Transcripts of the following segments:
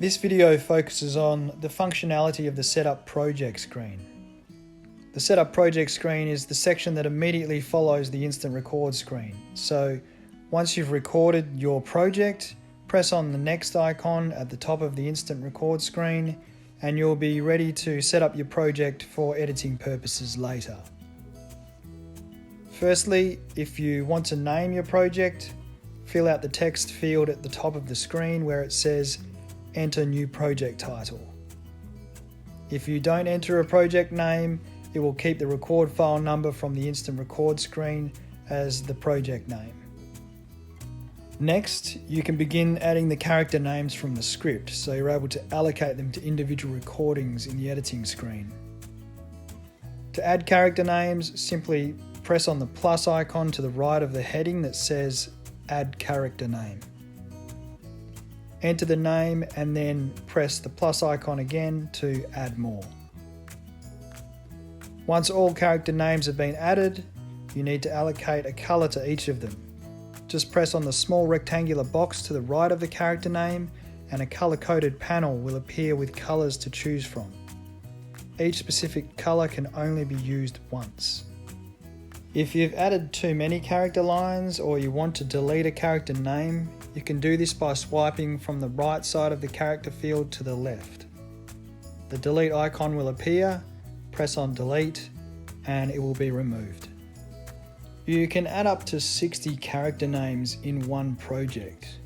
This video focuses on the functionality of the Setup Project screen. The Setup Project screen is the section that immediately follows the Instant Record screen. So once you've recorded your project, press on the next icon at the top of the Instant Record screen and you'll be ready to set up your project for editing purposes later. Firstly, if you want to name your project, fill out the text field at the top of the screen where it says Enter New Project Title. If you don't enter a project name, it will keep the record file number from the Instant Record screen as the project name. Next, you can begin adding the character names from the script, so you're able to allocate them to individual recordings in the editing screen. To add character names, simply press on the plus icon to the right of the heading that says Add Character Name. Enter the name and then press the plus icon again to add more. Once all character names have been added, you need to allocate a color to each of them. Just press on the small rectangular box to the right of the character name and a color-coded panel will appear with colors to choose from. Each specific color can only be used once. If you've added too many character lines or you want to delete a character name, you can do this by swiping from the right side of the character field to the left. The delete icon will appear, press on delete, and it will be removed. You can add up to 60 character names in one project.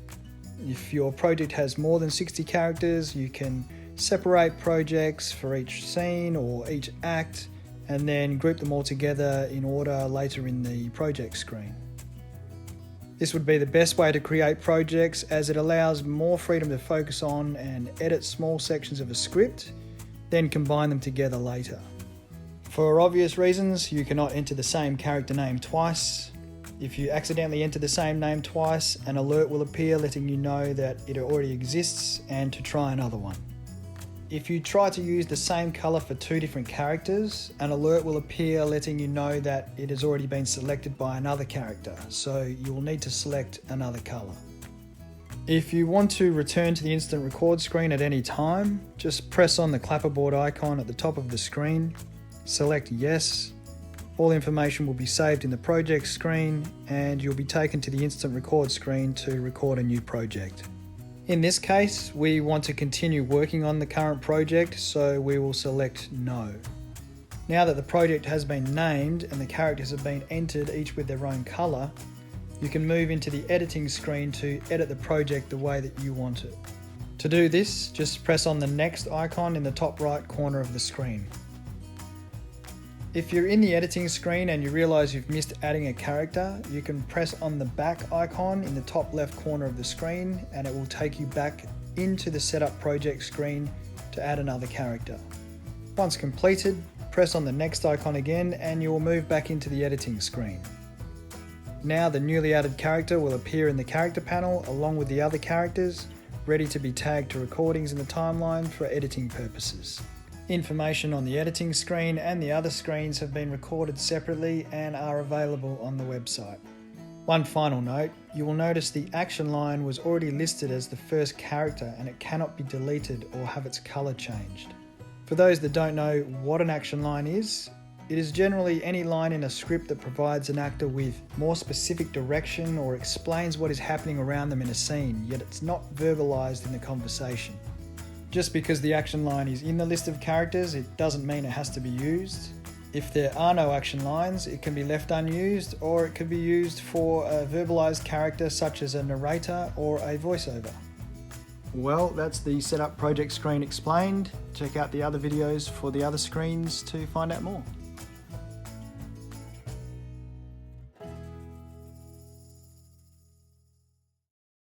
If your project has more than 60 characters, you can separate projects for each scene or each act and then group them all together in order later in the project screen. This would be the best way to create projects as it allows more freedom to focus on and edit small sections of a script, then combine them together later. For obvious reasons, you cannot enter the same character name twice. If you accidentally enter the same name twice, an alert will appear letting you know that it already exists and to try another one. If you try to use the same color for two different characters, an alert will appear letting you know that it has already been selected by another character, so you will need to select another color. If you want to return to the Instant Record screen at any time, just press on the clapperboard icon at the top of the screen, select Yes. All information will be saved in the project screen and you'll be taken to the Instant Record screen to record a new project. In this case, we want to continue working on the current project, so we will select No. Now that the project has been named and the characters have been entered each with their own color, you can move into the editing screen to edit the project the way that you want it. To do this, just press on the next icon in the top right corner of the screen. If you're in the editing screen and you realize you've missed adding a character, you can press on the back icon in the top left corner of the screen and it will take you back into the Setup Project screen to add another character. Once completed, press on the next icon again and you will move back into the editing screen. Now the newly added character will appear in the character panel along with the other characters, ready to be tagged to recordings in the timeline for editing purposes. Information on the editing screen and the other screens have been recorded separately and are available on the website. One final note, you will notice the action line was already listed as the first character and it cannot be deleted or have its color changed. For those that don't know what an action line is, it is generally any line in a script that provides an actor with more specific direction or explains what is happening around them in a scene, yet it's not verbalized in the conversation. Just because the action line is in the list of characters, it doesn't mean it has to be used. If there are no action lines, it can be left unused or it could be used for a verbalized character such as a narrator or a voiceover. Well, that's the Setup Project screen explained. Check out the other videos for the other screens to find out more.